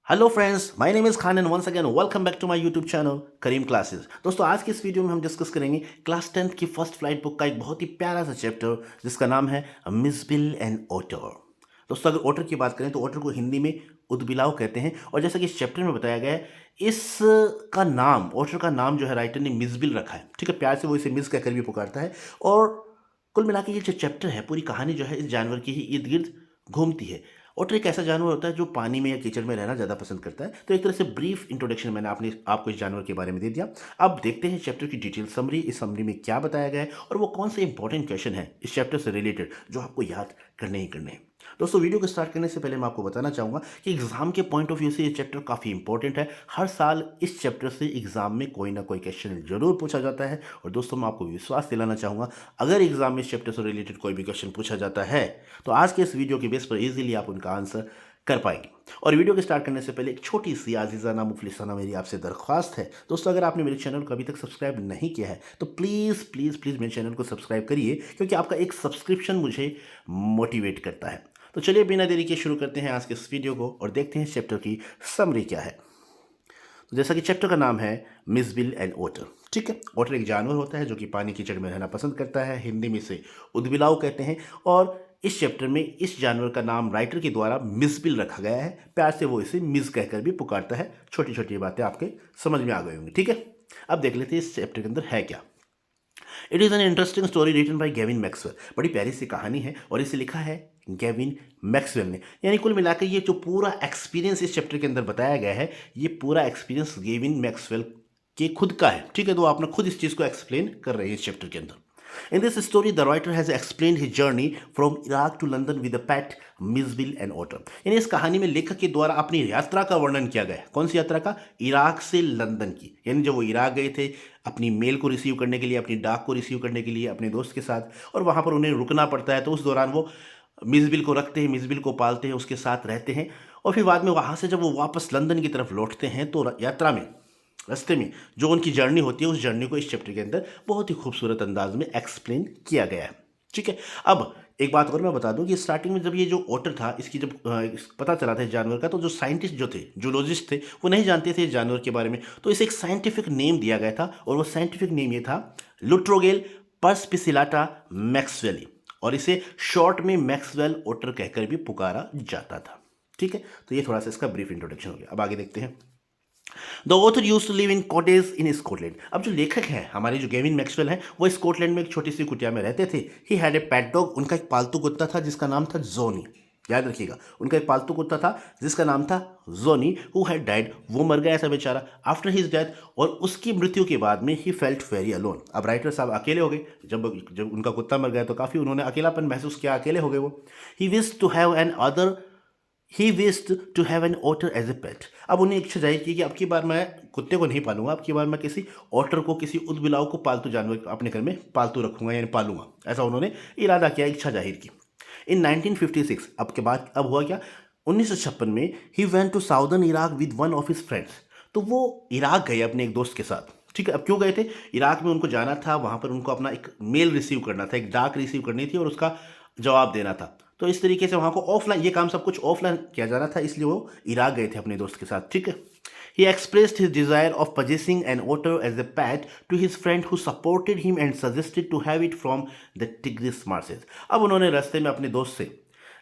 Hello friends, my name is Khan and once again welcome back to my YouTube channel Karim classes. दोस्तों, आज की इस video में हम डिस्कस करेंगे क्लास 10th की फर्स्ट फ्लाइट बुक का एक बहुत ही प्यारा सा चैप्टर जिसका नाम है मिसबिल एंड ओटर। दोस्तों, अगर ओटर की बात करें तो ओटर को हिंदी में उदबिलाव कहते हैं और जैसा कि इस चैप्टर में बताया गया है, इस का नाम ओटर का नाम जो है राइटर ने मिसबिल रखा है। ठीक है, प्यार से वो इसे मिस कहकर भी पुकारता है। और कुल मिला के ये जो चैप्टर है, पूरी कहानी जो है इस जानवर की ही इर्द गिर्द घूमती है। ओटर एक ऐसा जानवर होता है जो पानी में या कीचड़ में रहना ज़्यादा पसंद करता है। तो एक तरह से ब्रीफ इंट्रोडक्शन मैंने आपको इस जानवर के बारे में दे दिया। अब देखते हैं चैप्टर की डिटेल समरी, इस समरी में क्या बताया गया है और वो कौन से इंपॉर्टेंट क्वेश्चन है इस चैप्टर से रिलेटेड जो आपको याद करने ही करने हैं। दोस्तों, वीडियो को स्टार्ट करने से पहले मैं आपको बताना चाहूँगा कि एग्जाम के पॉइंट ऑफ व्यू से ये चैप्टर काफ़ी इंपॉर्टेंट है। हर साल इस चैप्टर से एग्जाम में कोई ना कोई क्वेश्चन जरूर पूछा जाता है। और दोस्तों, मैं आपको विश्वास दिलाना चाहूँगा, अगर एग्जाम में इस चैप्टर से रिलेटेड कोई भी क्वेश्चन पूछा जाता है तो आज के इस वीडियो के बेस पर इजीली आप उनका आंसर कर पाएंगे। और वीडियो के स्टार्ट करने से पहले एक छोटी सी आजीजाना मुफलिसाना मेरी आपसे दरख्वास्त है। दोस्तों, अगर आपने मेरे चैनल को अभी तक सब्सक्राइब नहीं किया है तो प्लीज़ प्लीज़ प्लीज़ मेरे चैनल को सब्सक्राइब करिए, क्योंकि आपका एक सब्सक्रिप्शन मुझे मोटिवेट करता है। तो चलिए बिना देरी के शुरू करते हैं आज के इस वीडियो को और देखते हैं इस चैप्टर की समरी क्या है। तो जैसा कि चैप्टर का नाम है मिसबिल एंड ओटर। ठीक है, ओटर एक जानवर होता है जो कि पानी कीचड़ में रहना पसंद करता है। हिंदी में इसे उदबिलाव कहते हैं। और इस चैप्टर में इस जानवर का नाम राइटर के द्वारा मिसबिल रखा गया है। प्यार से वो इसे मिस कहकर भी पुकारता है। छोटी छोटी बातें आपके समझ में आ गई होंगी। ठीक है, अब देख लेते हैं इस चैप्टर के अंदर है क्या। It is an interesting story written by Gavin Maxwell. बड़ी प्यारी सी कहानी है और इसे लिखा है गेविन मैक्सवेल ने। यानी कुल मिलाकर ये जो पूरा एक्सपीरियंस इस चैप्टर के अंदर बताया गया है, ये पूरा एक्सपीरियंस गेविन मैक्सवेल के खुद का है। ठीक है, तो अपना खुद इस चीज़ को एक्सप्लेन कर रहे हैं इस चैप्टर के अंदर। In this story, the writer has explained his journey from Iraq to London with a pet, Mijbil and otter. यानी इस कहानी में लेखक के द्वारा अपनी यात्रा का वर्णन किया गया है। कौन सी यात्रा का? इराक से लंदन की। यानी जब वो इराक गए थे अपनी मेल को रिसीव करने के लिए, अपनी डाक को रिसीव करने के लिए अपने दोस्त के साथ, और वहाँ पर उन्हें रुकना पड़ता है। तो उस दौरान वो मिसबिल को रखते हैं, मिसबिल को पालते हैं, उसके साथ रहते हैं। और फिर बाद में वहाँ से जब वो वापस लंदन की तरफ लौटते हैं तो यात्रा में, रास्ते में जो उनकी जर्नी होती है, उस जर्नी को इस चैप्टर के अंदर बहुत ही खूबसूरत अंदाज में एक्सप्लेन किया गया है। ठीक है, अब एक बात और मैं बता दूं कि स्टार्टिंग में जब ये जो ओटर था, इसकी जब पता चला था इस जानवर का, तो जो साइंटिस्ट जो थे, जूलॉजिस्ट थे, वो नहीं जानते थे इस जानवर के बारे में। तो इसे एक साइंटिफिक नेम दिया गया था और वो साइंटिफिक नेम ये था लुट्रोगेल पर्सपिसिलाटा मैक्सवेली, और इसे शॉर्ट में मैक्सवेल ओटर कहकर भी पुकारा जाता था। ठीक है, तो ये थोड़ा सा इसका ब्रीफ इंट्रोडक्शन हो गया। अब आगे देखते हैं। The author use to live in cottage in Scotland. अब जो लेखक हैं हमारे, जो गेविन मैक्सवेल हैं, वो स्कॉटलैंड में एक छोटी सी कुटिया में रहते थे। He had a pet dog. उनका एक पालतू कुत्ता था जिसका नाम था जोनी। याद रखिएगा, उनका एक पालतू कुत्ता था जिसका नाम था जोनी, हु हैड डाइड। वो मर गया ऐसा बेचारा आफ्टर हिज डेथ, और उसकी मृत्यु के बाद में ही फेल्ट वेरी अलोन। अब राइटर साहब अकेले हो गए। जब जब उनका कुत्ता मर गया तो काफ़ी उन्होंने अकेलापन महसूस किया, अकेले हो गए वो। He wish to have an other he wished to have an otter as a pet. अब उन्हें इच्छा जाहिर की कि अब की बार मैं कुत्ते को नहीं पालूंगा, अब की बार मैं किसी ओटर को, किसी उदबिलाव को पालतू जानवर अपने घर में पालतू रखूंगा, यानी पालूंगा। ऐसा उन्होंने इरादा किया, इच्छा जाहिर की। इन 1956, अब के बाद अब हुआ क्या, 1956 में he went to southern Iraq with one of his friends. तो वो इराक गए अपने एक दोस्त के साथ। ठीक है, अब क्यों गए थे इराक में? उनको जाना था, वहाँ पर उनको अपना एक मेल रिसीव करना था, एक डाक रिसीव करनी थी और उसका जवाब देना था। तो इस तरीके से वहाँ को ऑफलाइन, ये काम सब कुछ ऑफलाइन किया जाना था, इसलिए वो इराक गए थे अपने दोस्त के साथ। ठीक है, he expressed his desire of possessing an otter as a pet to his friend who supported him and suggested to have it from the Tigris marshes. अब उन्होंने रास्ते में अपने दोस्त से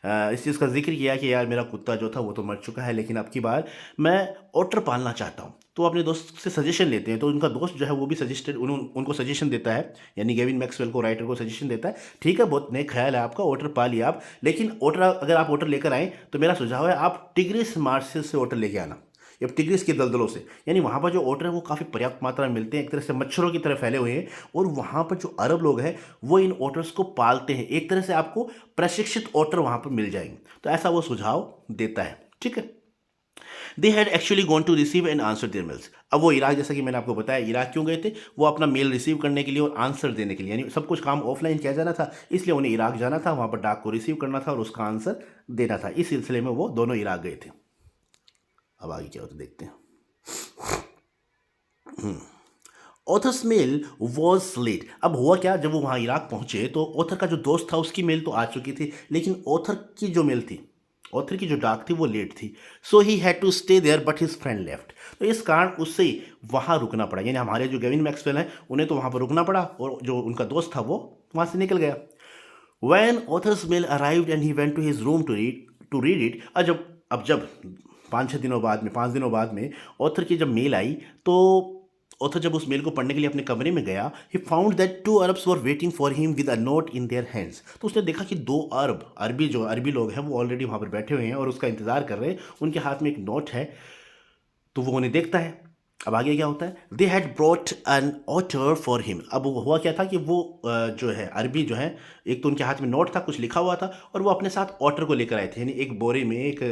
इस चीज़ का जिक्र किया कि यार मेरा कुत्ता जो था वो तो मर चुका है, लेकिन अब की बार मैं ओटर पालना चाहता हूँ। तो अपने दोस्त से सजेशन लेते हैं। तो उनका दोस्त जो है वो भी उनको सजेशन देता है, यानी गेविन मैक्सवेल को, राइटर को सजेशन देता है, ठीक है बहुत नेक ख्याल है आपका, ओटर पालिए आप, लेकिन ओटर, अगर आप ओटर लेकर आएँ तो मेरा सुझाव है आप टिग्रिस मार्सेस से ओटर लेके आना, या टिग्रिस के दलदलों से। यानी वहाँ पर जो ओटर है वो काफ़ी पर्याप्त मात्रा में मिलते हैं, एक तरह से मच्छरों की तरह फैले हुए हैं, और वहाँ पर जो अरब लोग हैं वो इन ओटर्स को पालते हैं। एक तरह से आपको प्रशिक्षित ओटर वहाँ पर मिल जाएंगे। तो ऐसा वो सुझाव देता है। ठीक है, they had actually gone to receive and answer their mails. अब वो इराक, जैसा कि मैंने आपको बताया, इराक क्यों गए थे? वो अपना मेल रिसीव करने के लिए और आंसर देने के लिए, यानी सब कुछ काम ऑफलाइन किया जाना था, इसलिए उन्हें इराक जाना था, वहाँ पर डाक को रिसीव करना था और उसका आंसर देना था। इस सिलसिले में वो दोनों इराक गए थे। अब आगे क्या होता देखते हैं। Author's mail was late. अब हुआ क्या, जब वो वहाँ इराक पहुँचे तो ऑथर का जो दोस्त था उसकी मेल तो आ चुकी थी, लेकिन ऑथर की जो मेल थी, ऑथर की जो डाक थी वो लेट थी। So he had to stay there but his friend left. तो इस कारण उससे वहाँ रुकना पड़ा, यानी हमारे जो गेविन मैक्सवेल हैं उन्हें तो वहाँ पर रुकना पड़ा और जो उनका दोस्त था वो वहाँ से निकल गया। When author's mail arrived and he went to his room to read it, अब जब 5-6 दिनों बाद में 5 दिनों बाद में ऑथर की जब मेल आई, तो ऑथर जब उस मेल को पढ़ने के लिए अपने कमरे में गया, he found that 2 Arabs were waiting for him with a note in their hands. तो उसने देखा कि 2 अरब अरबी लोग हैं वो ऑलरेडी वहाँ पर बैठे हुए हैं और उसका इंतजार कर रहे हैं, उनके हाथ में एक नोट है। तो वो उन्हें देखता है। अब आगे क्या होता है, they had brought an otter for him. अब वो हुआ क्या था कि वो जो है अरबी जो है, एक तो उनके हाथ में नोट था, कुछ लिखा हुआ था, और वो अपने साथ ऑटर को लेकर आए थे, यानी एक बोरे में, एक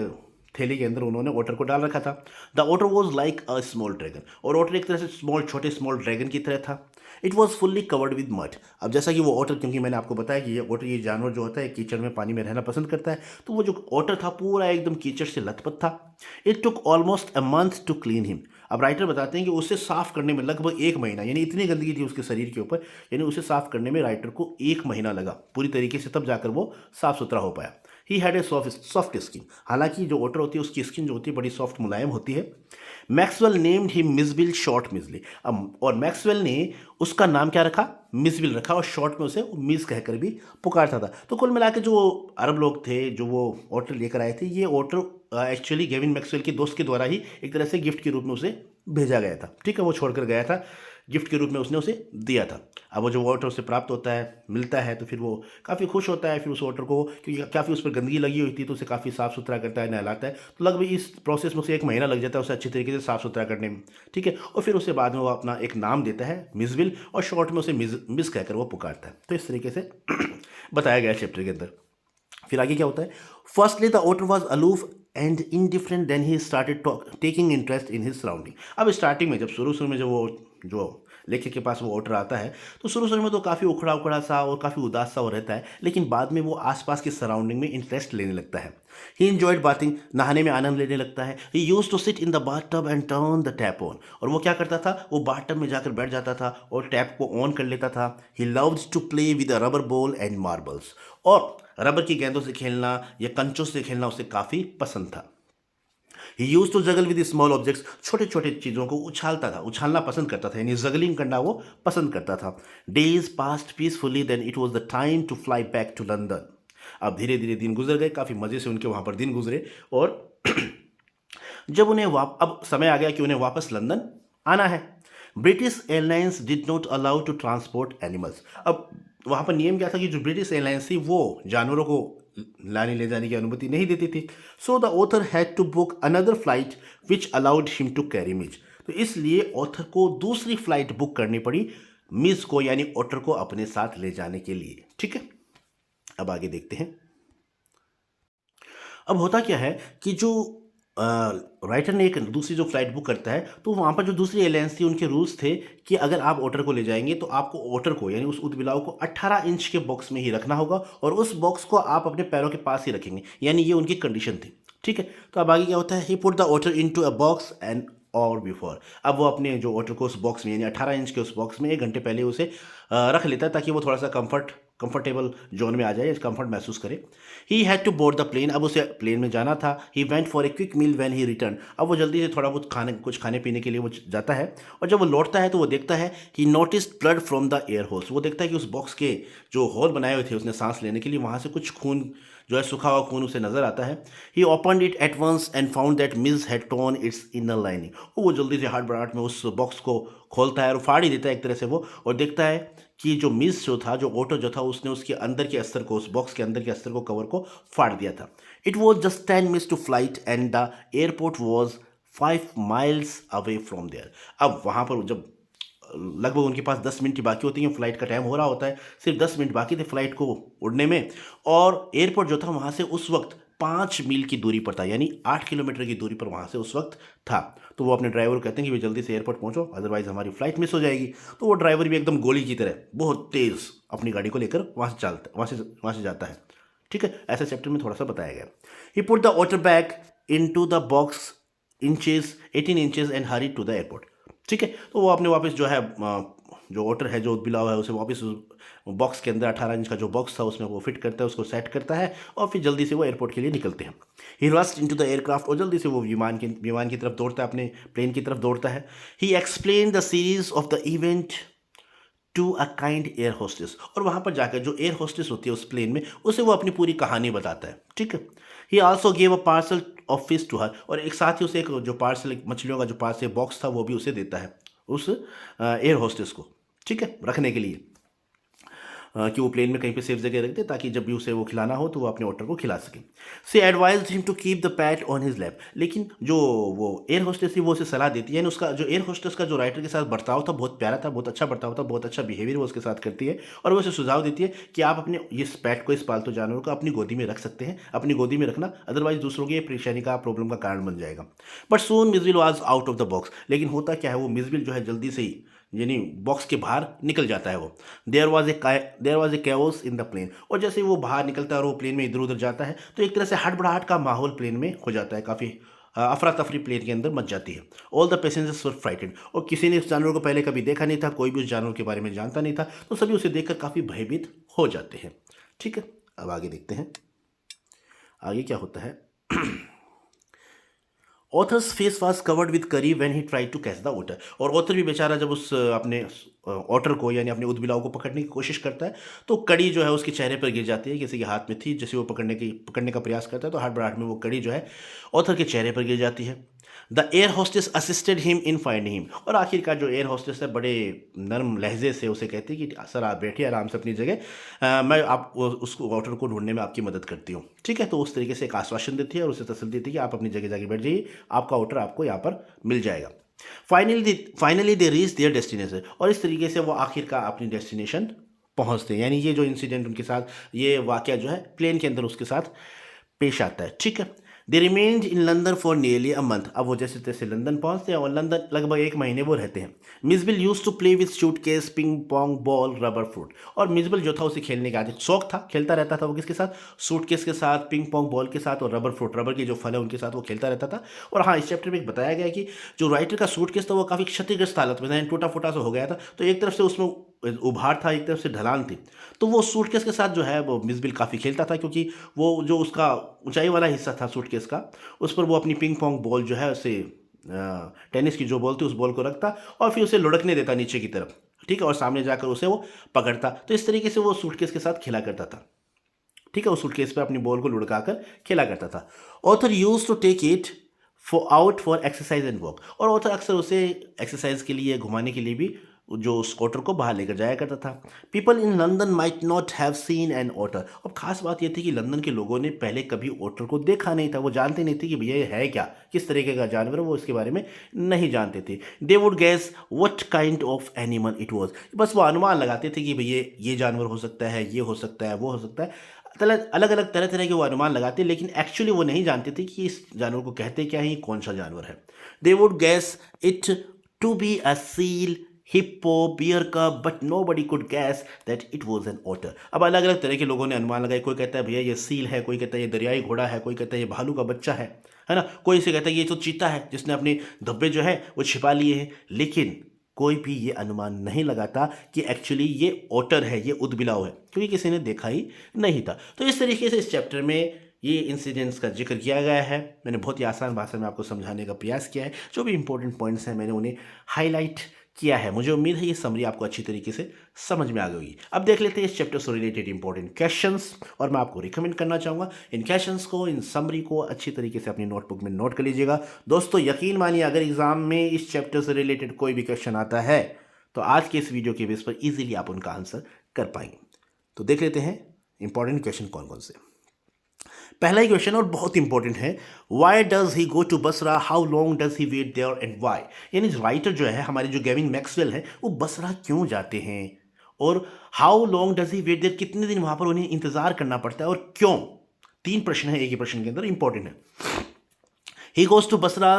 थैली के अंदर उन्होंने ऑटर को डाल रखा था। The otter was like a small dragon, और ऑटर एक तरह से स्मॉल ड्रैगन की तरह था। It was fully covered with mud. अब जैसा कि वो ऑटर, क्योंकि मैंने आपको बताया कि ये ऑटर, ये जानवर जो होता है कीचड़ में, पानी में रहना पसंद करता है, तो वो जो ऑटर था पूरा एकदम कीचड़ से लथपथ था। It took almost a month to clean him. अब राइटर बताते हैं कि उसे साफ करने में लगभग 1 महीना, यानी इतनी गंदगी थी उसके शरीर के ऊपर, यानी उसे साफ करने में राइटर को 1 महीना लगा पूरी तरीके से, तब जाकर वो साफ सुथरा हो पाया। He had a soft skin. हालांकि जो ओटर होती है उसकी स्किन जो होती है बड़ी सॉफ्ट मुलायम होती है। Maxwell named him Mijbil, short Mijly. अब और मैक्सवेल ने उसका नाम क्या रखा, मिसबिल रखा, और शॉर्ट में उसे मिस कहकर भी पुकारता था। तो कुल मिला के जो अरब लोग थे जो वो ओटर लेकर आए थे, ये ओटर एक्चुअली गेविन मैक्सवेल के दोस्त के द्वारा ही एक तरह से गिफ्ट के रूप में उसे भेजा गया था। ठीक है, वो छोड़कर गया था, गिफ्ट के रूप में उसने उसे दिया था। अब वो जो वाटर उसे प्राप्त होता है, मिलता है, तो फिर वो काफ़ी खुश होता है। फिर उस वाटर को, क्योंकि काफ़ी उस पर गंदगी लगी हुई थी, तो उसे काफ़ी साफ़ सुथरा करता है, नहलाता है। तो लगभग इस प्रोसेस में उसे 1 महीना लग जाता है उसे अच्छी तरीके से साफ़ सुथरा करने में। ठीक है, और फिर उसे बाद में वो अपना एक नाम देता है, मिसबिल, और शॉर्ट में उसे मिस कहकर वो पुकारता है। तो इस तरीके से बताया गया चैप्टर के अंदर। फिर आगे क्या होता है, firstly the otter was aloof and indifferent, then he started taking interest in his surrounding. अब स्टार्टिंग में, जब शुरू में जब वो जो लेखक के पास वो ओटर आता है, तो शुरू में तो काफ़ी उखड़ा उखड़ा सा और काफ़ी उदास सा वो रहता है, लेकिन बाद में वो आसपास के सराउंडिंग में इंटरेस्ट लेने लगता है। ही इंजॉयड बाथिंग, नहाने में आनंद लेने लगता है। He used to sit in the bath tub and turn the tap on. और वो क्या करता था, वो बाथ टब में जाकर बैठ जाता था और टैप को ऑन कर लेता था। He loved to play with a rubber ball and marbles. और रबर की गेंदों से खेलना या कंचों से खेलना उसे काफ़ी पसंद था। He use to juggle with small objects, छोटे छोटे चीज़ों को उछालता था, उछालना पसंद करता था, यानी जगलिंग करना वो पसंद करता था। Days passed peacefully, then it was the time to fly back to London. अब धीरे धीरे दिन गुजर गए, काफ़ी मज़े से उनके वहाँ पर दिन गुजरे, और जब उन्हें अब समय आ गया कि उन्हें वापस लंदन आना है। British airlines did not allow to transport animals. अब वहाँ पर नियम क्या था कि जो ब्रिटिश एयरलाइंस थी वो जानवरों को लाने ले जाने की अनुमति नहीं देती थी। So the author had to book another flight which allowed him to carry Mij. तो इसलिए ऑथर को दूसरी फ्लाइट बुक करनी पड़ी मिज को, यानी ऑटर को अपने साथ ले जाने के लिए। ठीक है, अब आगे देखते हैं। अब होता क्या है कि जो राइटर ने एक दूसरी जो फ्लाइट बुक करता है, तो वहाँ पर जो दूसरी एयरलाइंस थी उनके रूल्स थे कि अगर आप ओटर को ले जाएंगे तो आपको ओटर को, यानी उस ऊदबिलाव को 18 इंच के बॉक्स में ही रखना होगा, और उस बॉक्स को आप अपने पैरों के पास ही रखेंगे, यानी ये उनकी कंडीशन थी। ठीक है, तो अब आगे क्या होता है, he put the otter into a box and और बिफोर। अब वो अपने जो ओटर को उस बॉक्स में, यानी 18 इंच के उस बॉक्स में 1 घंटे पहले उसे रख लेता है, ताकि वो थोड़ा सा कंफर्टेबल जोन में आ जाए, कंफर्ट महसूस करे। He had to board the plane. अब उसे प्लेन में जाना था। He went for a quick meal when he return. अब वो जल्दी से थोड़ा बहुत कुछ खाने पीने के लिए वो जाता है, और जब वो लौटता है तो वो देखता है कि notice blood from the air holes. वो देखता है कि उस बॉक्स के जो होल बनाए हुए थे उसने सांस लेने के लिए, वहाँ से कुछ खून जो है, सूखा हुआ खून उसे नजर आता है। He opened it at once and found that Mij had torn its inner lining. वो जल्दी से हड़बड़ाहट में उस बॉक्स को खोलता है और फाड़ ही देता है एक तरह से वो, और देखता है कि जो मिस जो था, जो ओटर जो था, उसने उसके अंदर के अस्तर को, उस बॉक्स के अंदर के अस्तर को, कवर को फाड़ दिया था। It was just 10 minutes to flight and the airport was 5 miles away from there. अब वहाँ पर जब लगभग उनके पास 10 मिनट ही बाकी होती हैं, फ्लाइट का टाइम हो रहा होता है, सिर्फ 10 मिनट बाकी थे फ्लाइट को उड़ने में, और एयरपोर्ट जो था वहाँ से उस वक्त 5 मील की दूरी पर था, यानी 8 किलोमीटर की दूरी पर वहाँ से उस वक्त था। तो वो अपने ड्राइवर को कहते हैं कि भाई जल्दी से एयरपोर्ट पहुँचो, अदरवाइज हमारी फ्लाइट मिस हो जाएगी। तो वो ड्राइवर भी एकदम गोली की तरह बहुत तेज़ अपनी गाड़ी को लेकर वहाँ से जाता है। ठीक है, ऐसे चैप्टर में थोड़ा सा बताया गया। He put the water bag into the box 18 inches and hurry to the airport. ठीक है, तो वो अपने वापस जो है जो ओटर है, जो बिलाव है, उसे वापस उस बॉक्स के अंदर 18 इंच का जो बॉक्स था उसमें वो फिट करता है, उसको सेट करता है और फिर जल्दी से वो एयरपोर्ट के लिए निकलते हैं। ही रस्ट इनटू द एयरक्राफ्ट, और जल्दी से वो विमान की तरफ दौड़ता है, अपने प्लेन की तरफ दौड़ता है। He explain the series of the event to a kind air hostess, और वहाँ पर जाकर जो एयर होस्टेस होती है उस प्लेन में, उसे वो अपनी पूरी कहानी बताता है। ठीक है। He also gave a parcel of fish to her, और एक साथ ही उसे एक जो पार्सल, मछलियों का जो पार्सल बॉक्स था वो भी उसे देता है उस एयर होस्टेस को। ठीक है, रखने के लिए कि वो प्लेन में कहीं पे सेफ जगह रख दे, ताकि जब भी उसे वो खिलाना हो तो वो अपने ऑर्डर को खिला सके। She advise him to keep the pet on his lap, लेकिन जो वो एयर होस्टेस थी वो उसे सलाह देती है, यानी उसका जो एयर होस्टेस का जो राइटर के साथ बर्ताव था बहुत प्यारा था, बहुत अच्छा बर्ताव था, बहुत अच्छा बिहेवियर वो उसके साथ करती है, और वो उसे सुझाव देती है कि आप अपने इस पैट को, इस पालतू जानवर को अपनी गोदी में रख सकते हैं, अपनी गोदी में रखना, अदरवाइज दूसरों की परेशानी का, प्रॉब्लम का कारण बन जाएगा। But soon Mijbil was out of the box, लेकिन होता क्या है, वो मिसबिल जो है जल्दी से ही, यानी बॉक्स के बाहर निकल जाता है वो। There was a chaos in the plane, और जैसे वो बाहर निकलता है और वो प्लेन में इधर उधर जाता है तो एक तरह से हड़बड़ाहट का माहौल प्लेन में हो जाता है, काफ़ी अफरा तफरी प्लेन के अंदर मच जाती है। All the passengers were frightened, और किसी ने उस जानवर को पहले कभी देखा नहीं था, कोई भी उस जानवर के बारे में जानता नहीं था, तो सभी उसे देखकर काफ़ी भयभीत हो जाते हैं। ठीक है, अब आगे देखते हैं आगे क्या होता है। Author's face was covered with curry when he try to catch the otter, और ऑथर भी बेचारा जब उस अपने ऑटर को, यानी अपने उदबिलाव को पकड़ने की कोशिश करता है तो कड़ी जो है उसके चेहरे पर गिर जाती है, किसी के हाथ में थी, जैसे वो पकड़ने का प्रयास करता है तो हड़बड़ाहट में वो कड़ी जो है ऑथर के चेहरे पर गिर जाती है। The air hostess assisted him in finding him, और आखिरकार जो एयर होस्टेस है बड़े नरम लहजे से उसे कहती है कि सर आप बैठिए आराम से अपनी जगह, मैं उसको ऑटर को ढूंढने में आपकी मदद करती हूँ। ठीक है, तो उस तरीके से एक आश्वासन देती है और उसे तसल्ली देती है कि आप अपनी जगह जाके बैठ जाइए, आपका ऑटर आपको यहाँ पर मिल जाएगा। Finally they reach there destination, और इस तरीके से वो आखिरकार अपनी डेस्टिनेशन पहुँचते हैं, यानी ये जो इंसिडेंट उनके साथ, ये वाक़या जो है प्लेन के अंदर उसके साथ पेश आता है। ठीक है। They remained in London for nearly a month, अब वो जैसे तैसे लंदन पहुंचते हैं और लंदन लगभग 1 महीने वो रहते हैं। Mijbil use to play with suitcase, ping pong ball, rubber fruit, और मिसबिल जो था उसे खेलने का आदत शौक था, खेलता रहता था वो किसके साथ, सूटकेस के साथ, पिंग पोंग बॉल के साथ और रबर फ्रूट, रबर के जो फल है उनके साथ वो खेलता रहता था। और हाँ, इस चैप्टर में एक बताया गया है कि जो राइटर का सूटकेस था वो काफ़ी क्षतिग्रस्त हालत में था, टूटा फूटा सा हो गया था, तो एक तरफ से उसमें उभार था, एक तरफ से ढलान थी, तो वो सूटकेस के साथ जो है वो मिसबिल काफ़ी खेलता था, क्योंकि वो जो उसका ऊंचाई वाला हिस्सा था सूटकेस का, उस पर वो अपनी पिंग पोंग बॉल जो है उसे टेनिस की जो बॉल थी उस बॉल को रखता और फिर उसे लुढ़कने देता नीचे की तरफ। ठीक है, और सामने जाकर उसे वो पकड़ता, तो इस तरीके से वो सूटकेस के साथ खेला करता था। ठीक है, उस सूटकेस पे अपनी बॉल को लुढ़का कर खेला करता था। Author use to take it for exercise and walk, और ऑथर अक्सर उसे एक्सरसाइज के लिए, घुमाने के लिए भी जो उस ओटर को बाहर लेकर जाया करता था। People in London might not have seen an otter, अब खास बात यह थी कि लंदन के लोगों ने पहले कभी ओटर को देखा नहीं था, वो जानते नहीं थे कि भैया ये है क्या, किस तरीके का जानवर है, वो इसके बारे में नहीं जानते थे। दे would gas what kind of animal it was, बस वो अनुमान लगाते थे कि भैया ये जानवर हो सकता है, ये हो सकता है, वो हो सकता है, अलग अलग तरह तरह के वो अनुमान लगाते, लेकिन एक्चुअली वो नहीं जानते थे कि इस जानवर को कहते क्या है, कौन सा जानवर है। They would guess it to be a seal, hippo, bear cub, but nobody could guess that it was an otter. अब अलग अलग तरह के लोगों ने अनुमान लगाए, कोई कहता है भैया ये सील है, कोई कहता है ये दरियाई घोड़ा है, कोई कहता है ये भालू का बच्चा है ना, कोई से कहता है ये तो चीता है जिसने अपने धब्बे जो है वो छिपा लिए हैं, लेकिन कोई भी ये अनुमान नहीं लगाता कि एक्चुअली ये ओटर है, ये उदबिलाव है, क्योंकि किसी ने देखा ही नहीं था। तो इस तरीके से इस चैप्टर में ये इंसिडेंट्स का जिक्र किया गया है। मैंने बहुत ही आसान भाषा में आपको समझाने का प्रयास किया है, जो भी इंपॉर्टेंट पॉइंट्स हैं मैंने उन्हें हाईलाइट किया है। मुझे उम्मीद है ये समरी आपको अच्छी तरीके से समझ में आ गई होगी। अब देख लेते हैं इस चैप्टर से रिलेटेड इंपॉर्टेंट क्वेश्चंस, और मैं आपको रिकमेंड करना चाहूँगा इन क्वेश्चंस को, इन समरी को अच्छी तरीके से अपनी नोटबुक में नोट कर लीजिएगा। दोस्तों यकीन मानिए, अगर एग्जाम में इस चैप्टर से रिलेटेड कोई भी क्वेश्चन आता है तो आज के इस वीडियो के बेस पर ईजिली आप उनका आंसर कर पाएंगे। तो देख लेते हैं इंपॉर्टेंट क्वेश्चन कौन कौन से। पहला ही क्वेश्चन और बहुत इंपॉर्टेंट है, why does he go to Basra, how long does he wait there and why. यानी राइटर जो है हमारे जो गेविन मैक्सवेल है वो बसरा क्यों जाते हैं, और how long does he wait there, कितने दिन वहां पर उन्हें इंतजार करना पड़ता है और क्यों। 3 प्रश्न है एक ही प्रश्न के अंदर, इंपॉर्टेंट है। He goes to Basra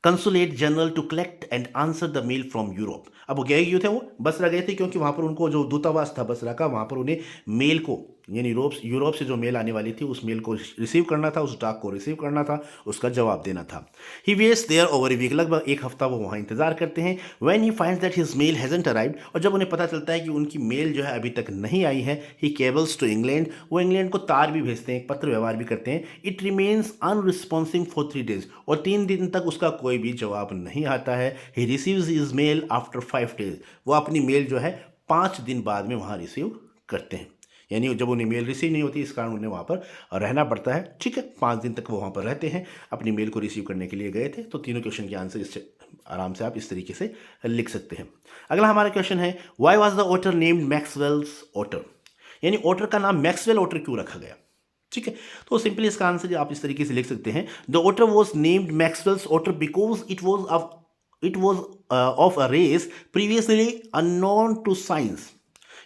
consulate general to collect and answer the mail from Europe. अब वो गए क्यों थे, वो बसरा गए थे क्योंकि वहां पर उनको जो दूतावास था बसरा का, वहां पर उन्हें मेल को यानी यूरोप से जो मेल आने वाली थी उस मेल को रिसीव करना था, उस डाक को रिसीव करना था, उसका जवाब देना था। He waits there over a week, लगभग एक हफ्ता वो वहाँ इंतजार करते हैं। When he finds that his mail hasn't arrived, और जब उन्हें पता चलता है कि उनकी मेल जो है अभी तक नहीं आई है, ही केबल्स टू इंग्लैंड, वो इंग्लैंड को तार भी भेजते हैं, पत्र व्यवहार भी करते हैं। It remains unresponsive for 3 days, और 3 दिन तक उसका कोई भी जवाब नहीं आता है। He receives his mail after 5 days, वो अपनी मेल जो है 5 दिन बाद में वहाँ रिसीव करते हैं। यानी जब उन्हें मेल रिसीव नहीं होती, इस कारण उन्हें वहाँ पर रहना पड़ता है। ठीक है, 5 दिन तक वो वहाँ पर रहते हैं, अपनी मेल को रिसीव करने के लिए गए थे। तो तीनों क्वेश्चन के आंसर इससे आराम से आप इस तरीके से लिख सकते हैं। अगला हमारा क्वेश्चन है, why was the otter named Maxwell's otter, यानी ऑटर का नाम मैक्सवेल ऑटर क्यों रखा गया। ठीक है, तो सिंपली इसका आंसर आप इस तरीके से लिख सकते हैं, the otter was named Maxwell's otter because it was of a race previously unknown to science,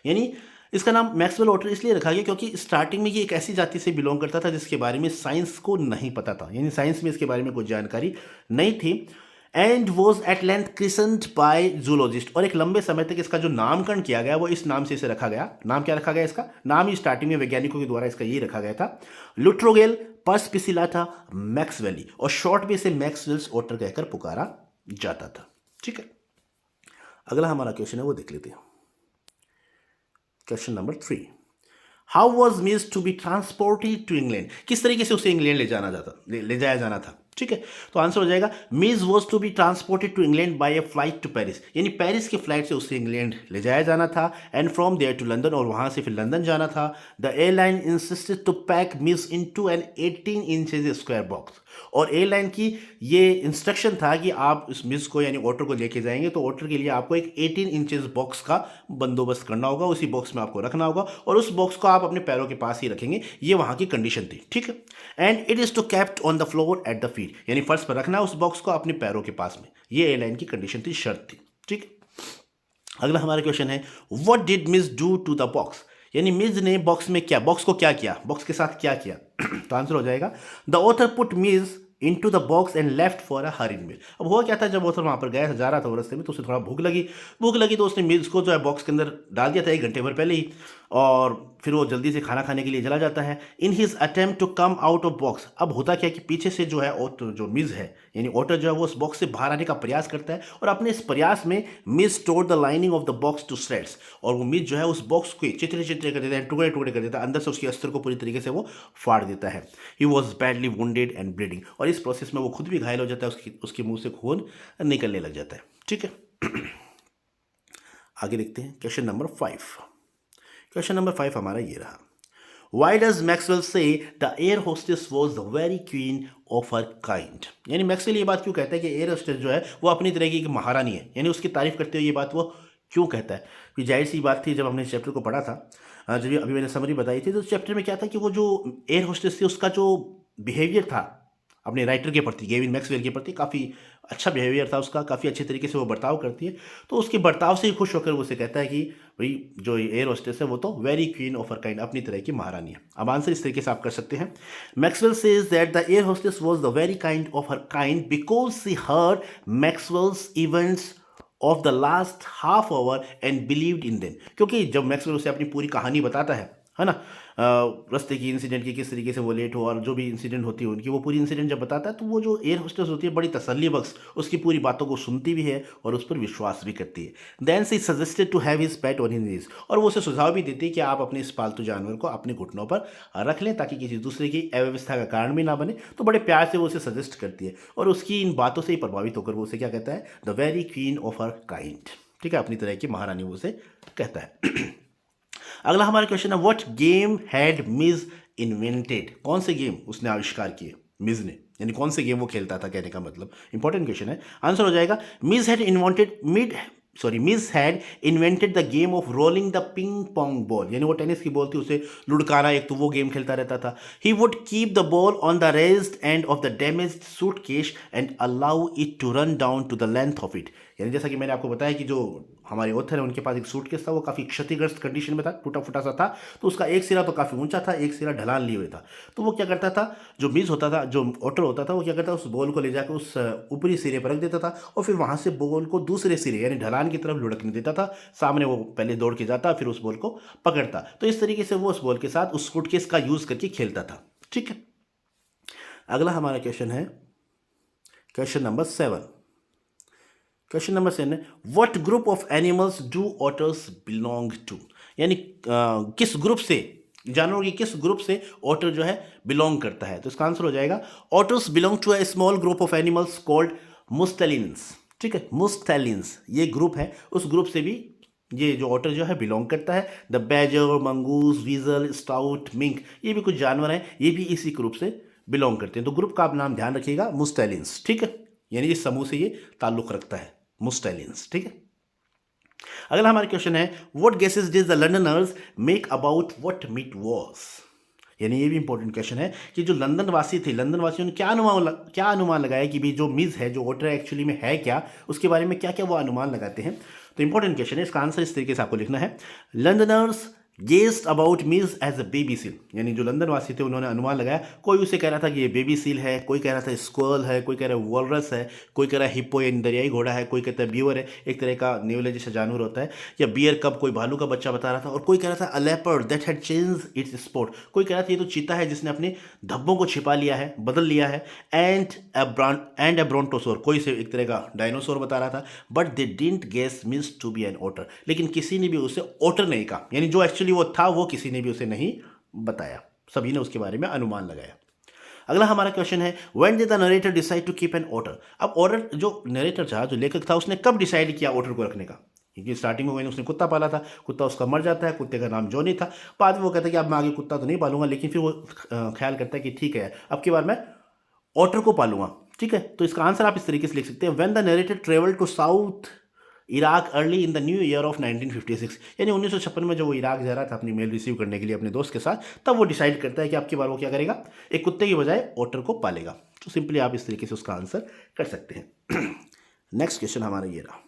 यानी इसका नाम मैक्सवेल ऑटर इसलिए रखा गया क्योंकि स्टार्टिंग में ये एक ऐसी जाति से बिलोंग करता था जिसके बारे में साइंस को नहीं पता था, यानी साइंस में इसके बारे में कोई जानकारी नहीं थी। And was at length christened by zoologist, और एक लंबे समय तक इसका जो नामकरण किया गया वो इस नाम से इसे रखा गया। नाम क्या रखा गया इसका, नाम ही स्टार्टिंग में वैज्ञानिकों के द्वारा इसका ये रखा गया था, लुट्रोगेल पर्सपिसिलाटा मैक्सवेली, और शॉर्ट में इसे मैक्सवेल्स ऑटर कहकर पुकारा जाता था। ठीक है, अगला हमारा क्वेश्चन है वो देख लेते हैं। Question number 3, how was Mij to be transported to England, किस तरीके से उसे इंग्लैंड ले जाया जाना था। ठीक है, तो आंसर हो जाएगा, Mij was to be transported to England by a flight to Paris, यानी पेरिस की फ्लाइट से उसे इंग्लैंड ले जाया जाना था। And from there to London, और वहां से फिर लंदन जाना था। The airline insisted to pack Mij into an 18 inches square box, और एयरलाइन की ये इंस्ट्रक्शन था कि आप इस मिस को यानी ऑटर को लेके जाएंगे तो ऑटर के लिए आपको एक 18 इंचेस बॉक्स का बंदोबस्त करना होगा, उसी बॉक्स में आपको रखना होगा, और उस बॉक्स को आप अपने पैरों के पास ही रखेंगे, ये वहां की कंडीशन थी। ठीक है, and it is to kept on the floor at the feet, यानी फर्श पर रखना उस बॉक्स को अपने पैरों के पास में, ये एयरलाइन की कंडीशन थी, शर्त थी। ठीक, अगला हमारा क्वेश्चन है, what did Mij do to the box, यानी मिस ने बॉक्स में क्या, बॉक्स को क्या किया, बॉक्स के साथ क्या किया। तो आंसर हो जाएगा, the author put Mij into the box and left for a hurried meal. अब हुआ क्या था, जब ऑथर वहाँ पर गया जा रहा था रास्ते में, तो उसे थोड़ा भूख लगी तो उसने मिस को जो है बॉक्स के अंदर डाल दिया था 1 घंटे भर पहले ही, और फिर वो जल्दी से खाना खाने के लिए चला जाता है। In his attempt to come out of box, अब होता क्या कि पीछे से जो है जो मिस है यानी ऑटर जो है वो उस बॉक्स से बाहर आने का प्रयास करता है, और अपने इस प्रयास में Mij tore the lining of the box to shreds, और वो मिस जो है उस बॉक्स को चित्रे कर देता है, टुकड़े टुकड़े कर देता है, अंदर से उसके अस्तर को पूरी तरीके से वो फाड़ देता है। He was badly wounded and bleeding, और इस प्रोसेस में वो खुद भी घायल हो जाता है, उसके मुंह से खून निकलने लग जाता है। ठीक है, आगे देखते हैं क्वेश्चन नंबर 5। क्वेश्चन नंबर 5 हमारा ये रहा, Why does Maxwell say the air hostess was the very queen of her kind? यानी मैक्सवेल ये बात क्यों कहता है कि एयर होस्टेस जो है वो अपनी तरह की एक महारानी है, यानी उसकी तारीफ करते हुए ये बात वो क्यों कहता है। कि जाहिर सी बात थी, जब हमने इस चैप्टर को पढ़ा था, जब अभी मैंने समरी बताई थी, तो उस चैप्टर में क्या था कि वो जो एयर होस्टेस थी उसका जो बिहेवियर था अपने राइटर के प्रति, गेविन मैक्सवेल के प्रति, काफ़ी अच्छा बिहेवियर था उसका, काफ़ी अच्छे तरीके से वो बर्ताव करती है। तो उसके बर्ताव से ही खुश होकर वो उसे कहता है कि भाई जो एयर होस्टेस है वो तो very queen of her kind, अपनी तरह की महारानी है। अब आंसर इस तरीके से आप कर सकते हैं, Maxwell says that the air hostess was the very kind of her kind because she heard Maxwell's events of the last half hour and believed in them, क्योंकि जब मैक्सवेल उसे अपनी पूरी कहानी बताता है ना, रास्ते की इंसिडेंट की, किस तरीके से वो लेट हो और जो भी इंसिडेंट होती है उनकी, वो पूरी इंसिडेंट जब बताता है तो वो जो एयर होस्टेस होती है बड़ी तसल्ली बख्श उसकी पूरी बातों को सुनती भी है और उस पर विश्वास भी करती है। Then she suggested to have his pet on his knees, और वो उसे सुझाव भी देती है कि आप अपने इस पालतू जानवर को अपने घुटनों पर रख लें ताकि किसी दूसरे की अव्यवस्था का कारण भी ना बने। तो बड़े प्यार से वो उसे सजेस्ट करती है, और उसकी इन बातों से ही प्रभावित होकर वो उसे क्या कहता है, the very queen of her kind. ठीक है, अपनी तरह की महारानी वो उसे कहता है। अगला हमारा क्वेश्चन है, what game had miss invented, कौन से गेम उसने आविष्कार किए मिस ने, यानी कौन से गेम वो खेलता था, कहने का मतलब इंपॉर्टेंट क्वेश्चन है। आंसर हो जाएगा, miss had invented the game of rolling the ping pong ball, यानी वो टेनिस की बॉल थी उसे लुढ़काना, एक तो वो गेम खेलता रहता था। He would keep the ball on the raised end of the damaged suitcase and allow it to run down to the length of it, यानी जैसा कि मैंने आपको बताया कि जो हमारे ऑथर है उनके पास एक सूटकेस था, वो काफ़ी क्षतिग्रस्त कंडीशन में था, टूटा फूटा सा था, तो उसका एक सिरा तो काफ़ी ऊंचा था, एक सिरा ढलान लिए हुए था। तो वो क्या करता था, जो मीज़ होता था, जो ऑटर होता था, वो क्या करता था, उस बॉल को ले जाकर उस ऊपरी सिरे पर रख देता था और फिर वहाँ से बॉल को दूसरे सिरे यानी ढलान की तरफ लुढ़कने देता था। सामने वो पहले दौड़ के जाता, फिर उस बॉल को पकड़ता। तो इस तरीके से वो उस बॉल के साथ उस सूटकेस का यूज़ करके खेलता था। ठीक है, अगला हमारा क्वेश्चन है क्वेश्चन नंबर 7। क्वेश्चन नंबर 7 है, what group of animals do otters belong to, यानी किस ग्रुप से, जानवरों की किस ग्रुप से ऑटर जो है बिलोंग करता है। तो इसका आंसर हो जाएगा otters belong to a small group of animals called mustelines. ठीक है, मुस्टेलिन्स ये ग्रुप है, उस ग्रुप से भी ये जो ऑटर जो है बिलोंग करता है। The badger, mongoose, वीजल, stout, mink, ये भी कुछ जानवर हैं, ये भी इसी ग्रुप से बिलोंग करते हैं। तो ग्रुप का आप नाम ध्यान रखिएगा, मुस्टेलिन्स। ठीक है, यानी इस समूह से ये ताल्लुक रखता है, मुस्टेलिन्स। ठीक है, अगला हमारा क्वेश्चन है, what guesses did the Londoners make about what Mij was, यानी ये भी इंपॉर्टेंट क्वेश्चन है कि जो लंदन वासी थे, लंदन वासियों ने क्या अनुमान लगाया कि भी जो मीज़ है, जो ऑटर एक्चुअली में है क्या, उसके बारे में क्या क्या वो अनुमान लगाते हैं। तो इंपॉर्टेंट क्वेश्चन है, इसका आंसर इस तरीके से आपको लिखना है, लंदनर्स गेस्ड अबाउट मीज एज अ बेबी सील, यानी जो लंदन वासी थे उन्होंने अनुमान लगाया, कोई उसे कह रहा था कि ये बेबी सील है, कोई कह रहा था स्क्वल है, कोई कह रहा है वॉलरस है, कोई कह रहा है हिप्पो यानी दरियाई घोड़ा है, कोई कहता है बीवर है, एक तरह का नेवले जैसा जानवर होता है, या बियर कब कोई भालू का बच्चा बता रहा था, और कोई कह रहा था अ leopard that had change it's spot, कोई कह रहा था ये तो चीता है जिसने अपने धब्बों को छिपा लिया है, बदल लिया है, एंड अ ब्रोंटोसोर, कोई से एक तरह का डायनासोर बता रहा था, but they didn't guess means to be an otter, लेकिन किसी ने भी उसे ऑटर नहीं कहा, यानी जो एक्चुअली वो था वो किसी ने भी उसे नहीं बताया, सभी ने उसके बारे में अनुमान लगाया। अगला हमारा क्वेश्चन है, when did the narrator decide to keep an otter, अब ऑटर जो नरेटर था, जो लेखक था, उसने कब डिसाइड किया ऑटर को रखने का, क्योंकि स्टार्टिंग में मैंने उसने कुत्ता पाला था, कुत्ता उसका मर जाता है, कुत्ते का नाम जॉनी था, बाद में वो कहता है कि अब मैं आगे कुत्ता तो नहीं पालूंगा, लेकिन फिर वो ख्याल करता है कि ठीक है अब की बार मैं ऑटर को पालूंगा। ठीक है, तो इसका आंसर आप इस तरीके से लिख सकते हैं, when the narrator travel to south Iraq early in the new year of 1956, यानी 1956 में जब वो इराक जा रहा था अपनी मेल रिसीव करने के लिए अपने दोस्त के साथ, तब वो डिसाइड करता है कि आपकी बार वो क्या करेगा, एक कुत्ते की बजाय ऑटर को पालेगा। तो सिंपली आप इस तरीके से उसका आंसर कर सकते हैं। नेक्स्ट क्वेश्चन हमारा ये रहा,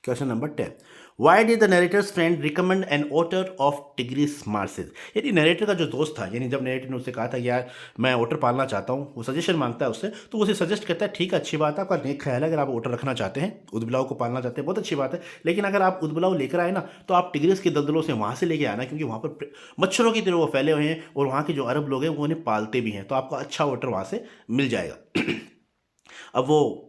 question number 10, why did the narrator's friend recommend an otter of Tigris marshes, यानी नरेटर का जो दोस्त था, यानी जब नरेटर ने उससे कहा था कि यार मैं ऑटर पालना चाहता हूँ, वो सजेशन मांगता है उससे, तो वो उसे सजेस्ट करता है ठीक है अच्छी बात है, आपका नेक ख्याल है, अगर आप ऑटर रखना चाहते हैं, उदबिलाव को पालना चाहते हैं, बहुत अच्छी बात है, लेकिन अगर आप उदबिलाव लेकर आए ना तो आप टिग्रिस के दलदलों से वहाँ से लेके आना, क्योंकि वहाँ पर मच्छरों की तरह वो फैले हुए हैं और वहाँ के जो अरब लोग हैं वो उन्हें पालते भी हैं, तो आपको अच्छा ऑटर वहाँ से मिल जाएगा। अब वो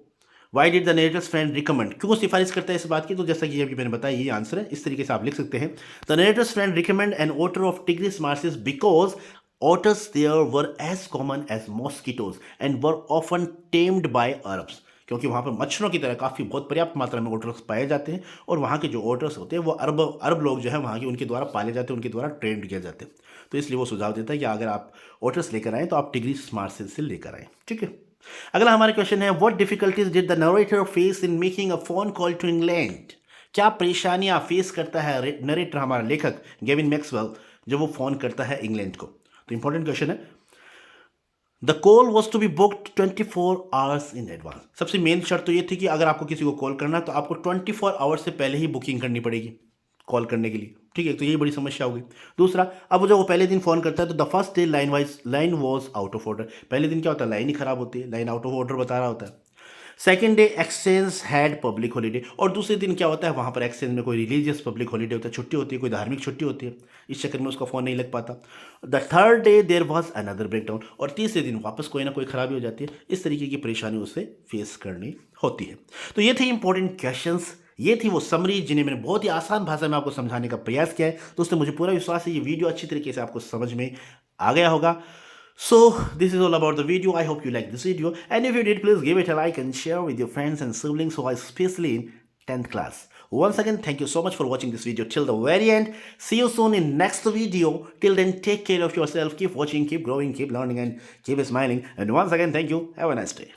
Y did the narrator's friend recommend, क्यों सिफारिश करता है इस बात की, तो जैसा कि अभी मैंने बताया ये आंसर है, इस तरीके से आप लिख सकते हैं, the narrator's friend recommend an otter of Tigris marshes because otters there were as common as mosquitoes and were often tamed by Arabs, क्योंकि वहाँ पर मच्छरों की तरह काफ़ी बहुत पर्याप्त मात्रा में ओटर्स पाए जाते हैं और वहाँ के जो ओटर्स होते हैं वो अरब लोग जो है वहाँ के उनके द्वारा पाले जाते हैं, उनके द्वारा ट्रेंड किए जाते हैं। तो इसलिए वो सुझाव देता है कि अगर आप ओटर्स लेकर आएँ तो आप टिग्रिस मार्सेस से लेकर आएँ। ठीक है, अगला हमारा क्वेश्चन है, what difficulties did the narrator face in making a phone call to England, क्या परेशानियां फेस करता है नरेटर हमारा लेखक गेविन मैक्सवेल जब वो फोन करता है इंग्लैंड को। तो इंपॉर्टेंट क्वेश्चन है, the call was to be booked 24 hours in advance, सबसे मेन शर्त तो ये थी कि अगर आपको किसी को कॉल करना है तो आपको 24 आवर्स से पहले ही बुकिंग करनी पड़ेगी कॉल करने के लिए। ठीक है, तो यही बड़ी समस्या होगी। दूसरा, अब जब वो पहले दिन फोन करता है तो the first day line was out of order, पहले दिन क्या होता है, लाइन ही खराब होती है, लाइन आउट ऑफ ऑर्डर बता रहा होता है। Second day exchange had public holiday, और दूसरे दिन क्या होता है, वहाँ पर एक्सचेंज में कोई रिलीजियस पब्लिक हॉलीडे होता है, छुट्टी होती है, कोई धार्मिक छुट्टी होती है, इस चक्कर में उसका फ़ोन नहीं लग पाता। The third day there was another breakdown, और तीसरे दिन वापस कोई ना कोई खराबी हो जाती है। इस तरीके की परेशानी उसे फेस करनी होती है। तो ये थे इंपॉर्टेंट क्वेश्चंस, ये थी वो समरी जिन्हें मैंने बहुत ही आसान भाषा में आपको समझाने का प्रयास किया है। दोस्तों मुझे पूरा विश्वास है ये वीडियो अच्छी तरीके से आपको समझ में आ गया होगा। So this is all about the video. I hope you like this video, and if you did, please give it a like and share with your friends and siblings who are especially in 10th class. Once again, thank you so much for watching this video till the very end. See you soon in next video. Till then, take care of yourself, keep watching, keep growing, keep learning, and keep smiling. And once again, thank you. Have a nice day.